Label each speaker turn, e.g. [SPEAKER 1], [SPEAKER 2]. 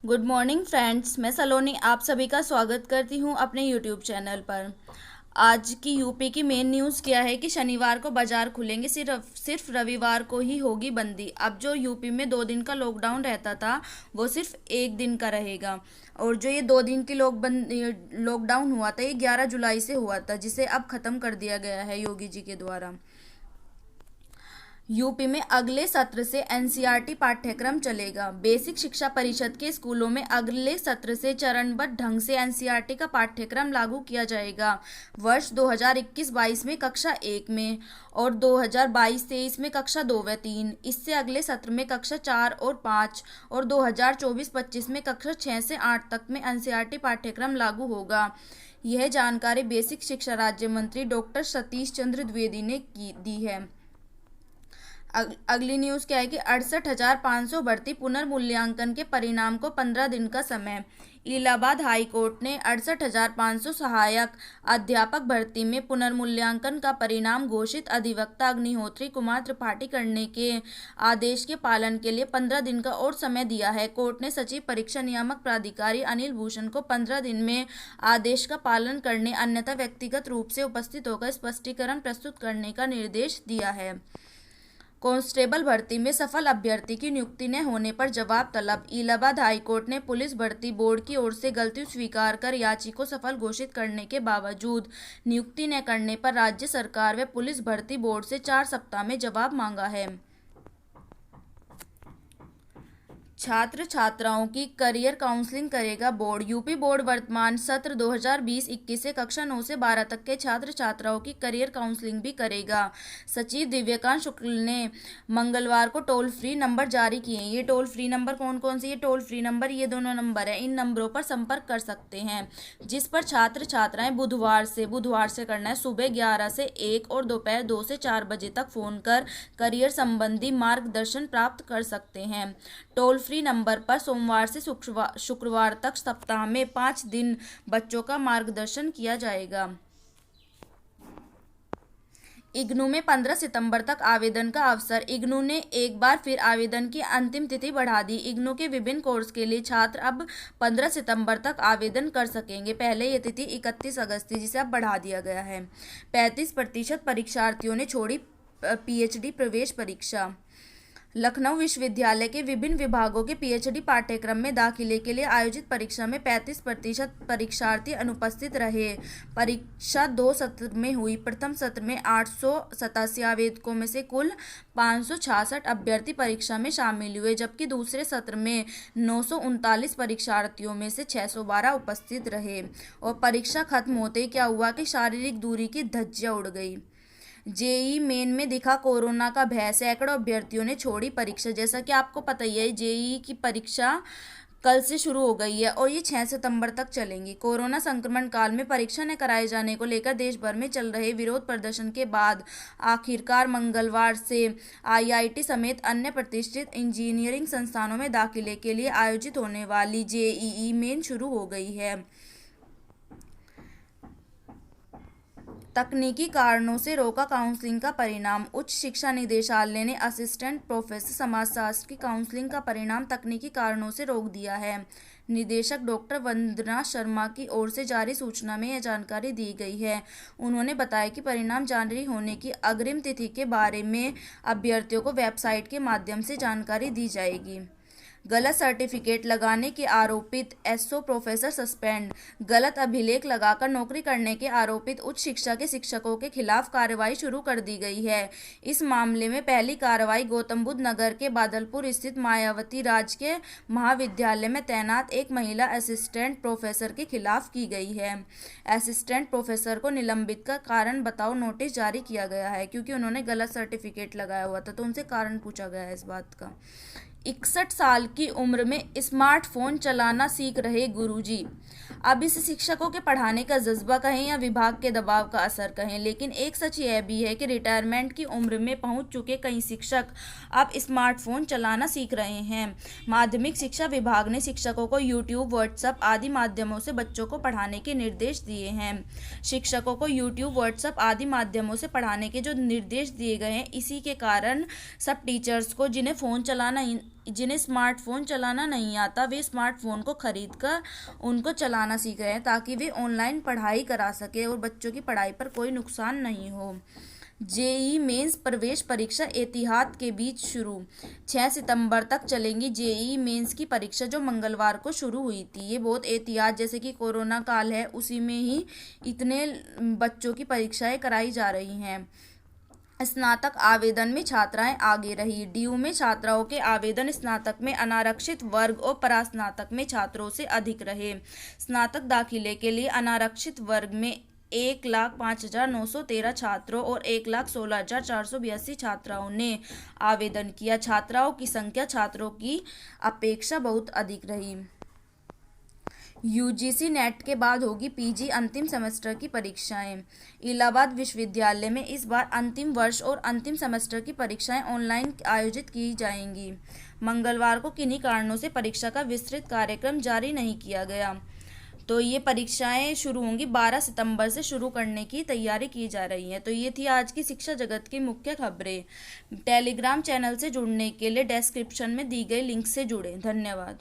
[SPEAKER 1] Good morning friends, मैं सलोनी आप सभी का स्वागत करती हूं अपने यूट्यूब चैनल पर। आज की यूपी की मेन न्यूज़ क्या है कि शनिवार को बाजार खुलेंगे, सिर्फ रविवार को ही होगी बंदी। अब जो यूपी में 2 दिन का लॉकडाउन रहता था वो सिर्फ 1 दिन का रहेगा। और जो ये 2 दिन की लॉकडाउन हुआ था ये 11 जुलाई से हुआ था, जिसे अब ख़त्म कर दिया गया है योगी जी के द्वारा। यूपी में अगले सत्र से एनसीईआरटी पाठ्यक्रम चलेगा। बेसिक शिक्षा परिषद के स्कूलों में अगले सत्र से चरणबद्ध ढंग से एनसीईआरटी का पाठ्यक्रम लागू किया जाएगा। वर्ष 2021-22 में कक्षा 1 में और 2022-23 में कक्षा 2 व 3। इससे अगले सत्र में कक्षा 4 और 5 और 2024-25 में कक्षा 6 से 8 तक में एनसीईआरटी पाठ्यक्रम लागू होगा। यह जानकारी बेसिक शिक्षा राज्य मंत्री डॉक्टर सतीश चंद्र द्विवेदी ने दी है। अगली न्यूज़ क्या है कि 68,500 भर्ती पुनर्मूल्यांकन के परिणाम को 15 दिन का समय। इलाहाबाद हाई कोर्ट ने 68,500 सहायक अध्यापक भर्ती में पुनर्मूल्यांकन का परिणाम घोषित अधिवक्ता अग्निहोत्री कुमार त्रिपाठी करने के आदेश के पालन के लिए 15 दिन का और समय दिया है। कोर्ट ने सचिव परीक्षा नियामक प्राधिकारी अनिल भूषण को 15 दिन में आदेश का पालन करने अन्यथा व्यक्तिगत रूप से उपस्थित होकर स्पष्टीकरण प्रस्तुत करने का निर्देश दिया है। कांस्टेबल भर्ती में सफल अभ्यर्थी की नियुक्ति न होने पर जवाब तलब। इलाहाबाद हाईकोर्ट ने पुलिस भर्ती बोर्ड की ओर से गलती स्वीकार कर याची को सफल घोषित करने के बावजूद नियुक्ति न करने पर राज्य सरकार व पुलिस भर्ती बोर्ड से 4 सप्ताह में जवाब मांगा है। छात्र छात्राओं की करियर काउंसलिंग करेगा बोर्ड। यूपी बोर्ड वर्तमान सत्र 2020-21 से कक्षा 9 से 12 तक के छात्र छात्राओं की करियर काउंसलिंग भी करेगा। सचिव दिव्यकांत शुक्ल ने मंगलवार को टोल फ्री नंबर जारी किए। ये टोल फ्री नंबर कौन कौन से? ये टोल फ्री नंबर ये दोनों नंबर है। इन नंबरों पर संपर्क कर सकते हैं, जिस पर छात्र छात्राएं बुधवार से करना है सुबह 11 से 1 और दोपहर 2 से 4 बजे तक फोन कर करियर संबंधी मार्गदर्शन प्राप्त कर सकते हैं। टोल फ्री नंबर पर सोमवार से शुक्रवार तक सप्ताह में 5 दिन बच्चों का मार्गदर्शन किया जाएगा। इग्नू में 15 सितंबर तक आवेदन का अवसर। इग्नू ने एक बार फिर आवेदन की अंतिम तिथि बढ़ा दी। इग्नू के विभिन्न कोर्स के लिए छात्र अब 15 सितंबर तक आवेदन कर सकेंगे। पहले ये तिथि 31 अगस्त थी, जिसे अब बढ़ा दिया गया है। 35% परीक्षार्थियों ने छोड़ी पीएचडी प्रवेश परीक्षा। लखनऊ विश्वविद्यालय के विभिन्न विभागों के पीएचडी पाठ्यक्रम में दाखिले के लिए आयोजित परीक्षा में 35% परीक्षार्थी अनुपस्थित रहे। परीक्षा 2 सत्र में हुई। प्रथम सत्र में 887 आवेदकों में से कुल 566 अभ्यर्थी परीक्षा में शामिल हुए, जबकि दूसरे सत्र में 939 परीक्षार्थियों में से 612 उपस्थित रहे। और परीक्षा खत्म होते ही क्या हुआ कि शारीरिक दूरी की धज्जियां उड़ गई। जेईई मेन में दिखा कोरोना का भय, सैकड़ों अभ्यर्थियों ने छोड़ी परीक्षा। जैसा कि आपको पता ही है, जेईई की परीक्षा कल से शुरू हो गई है और ये 6 सितंबर तक चलेंगी। कोरोना संक्रमण काल में परीक्षा न कराए जाने को लेकर देश भर में चल रहे विरोध प्रदर्शन के बाद आखिरकार मंगलवार से आईआईटी समेत अन्य प्रतिष्ठित इंजीनियरिंग संस्थानों में दाखिले के लिए आयोजित होने वाली जेईई मेन शुरू हो गई है। तकनीकी कारणों से रोका काउंसलिंग का परिणाम। उच्च शिक्षा निदेशालय ने असिस्टेंट प्रोफेसर समाजशास्त्र की काउंसलिंग का परिणाम तकनीकी कारणों से रोक दिया है। निदेशक डॉक्टर वंदना शर्मा की ओर से जारी सूचना में यह जानकारी दी गई है। उन्होंने बताया कि परिणाम जारी होने की अग्रिम तिथि के बारे में अभ्यर्थियों को वेबसाइट के माध्यम से जानकारी दी जाएगी। गलत सर्टिफिकेट लगाने के आरोपित एसओ प्रोफेसर सस्पेंड। गलत अभिलेख लगाकर नौकरी करने के आरोपित उच्च शिक्षा के शिक्षकों के खिलाफ कार्रवाई शुरू कर दी गई है। इस मामले में पहली कार्रवाई गौतम बुद्ध नगर के बादलपुर स्थित मायावती राजकीय महाविद्यालय में तैनात एक महिला असिस्टेंट प्रोफेसर के खिलाफ की गई है। असिस्टेंट प्रोफेसर को निलंबित का कारण बताओ नोटिस जारी किया गया है, क्योंकि उन्होंने गलत सर्टिफिकेट लगाया हुआ था, तो उनसे कारण पूछा गया है इस बात का। 61 साल की उम्र में स्मार्टफोन चलाना सीख रहे गुरुजी। अब इसे शिक्षकों के पढ़ाने का जज्बा कहें या विभाग के दबाव का असर कहें, लेकिन एक सच यह भी है कि रिटायरमेंट की उम्र में पहुंच चुके कई शिक्षक अब स्मार्टफोन चलाना सीख रहे हैं। माध्यमिक शिक्षा विभाग ने शिक्षकों को यूट्यूब, व्हाट्सएप आदि माध्यमों से बच्चों को पढ़ाने के निर्देश दिए हैं। शिक्षकों को यूट्यूब, व्हाट्सएप आदि माध्यमों से पढ़ाने के जो निर्देश दिए गए हैं, इसी के कारण सब टीचर्स को जिन्हें फ़ोन चलाना जिन्हें स्मार्टफोन चलाना नहीं आता वे स्मार्टफोन को खरीद कर उनको चलाना सीख रहे हैं, ताकि वे ऑनलाइन पढ़ाई करा सके और बच्चों की पढ़ाई पर कोई नुकसान नहीं हो। जेईई मेंस प्रवेश परीक्षा एहतियात के बीच शुरू। 6 सितंबर तक चलेंगी जेईई मेंस की परीक्षा, जो मंगलवार को शुरू हुई थी। ये बहुत एहतियात, जैसे कि कोरोना काल है उसी में ही इतने बच्चों की परीक्षाएं कराई जा रही हैं। स्नातक आवेदन में छात्राएं आगे रही। डीयू में छात्राओं के आवेदन स्नातक में अनारक्षित वर्ग और परास्नातक में छात्रों से अधिक रहे। स्नातक दाखिले के लिए अनारक्षित वर्ग में 1,05,913 छात्रों और 1,16,482 छात्राओं ने आवेदन किया। छात्राओं की संख्या छात्रों की अपेक्षा बहुत अधिक रही। यूजीसी नेट के बाद होगी पीजी अंतिम सेमेस्टर की परीक्षाएं। इलाहाबाद विश्वविद्यालय में इस बार अंतिम वर्ष और अंतिम सेमेस्टर की परीक्षाएं ऑनलाइन आयोजित की जाएंगी। मंगलवार को किन्हीं कारणों से परीक्षा का विस्तृत कार्यक्रम जारी नहीं किया गया, तो ये परीक्षाएं शुरू होंगी। 12 सितंबर से शुरू करने की तैयारी की जा रही है। तो ये थी आज की शिक्षा जगत की मुख्य खबरें। टेलीग्राम चैनल से जुड़ने के लिए डिस्क्रिप्शन में दी गई लिंक से जुड़ें। धन्यवाद।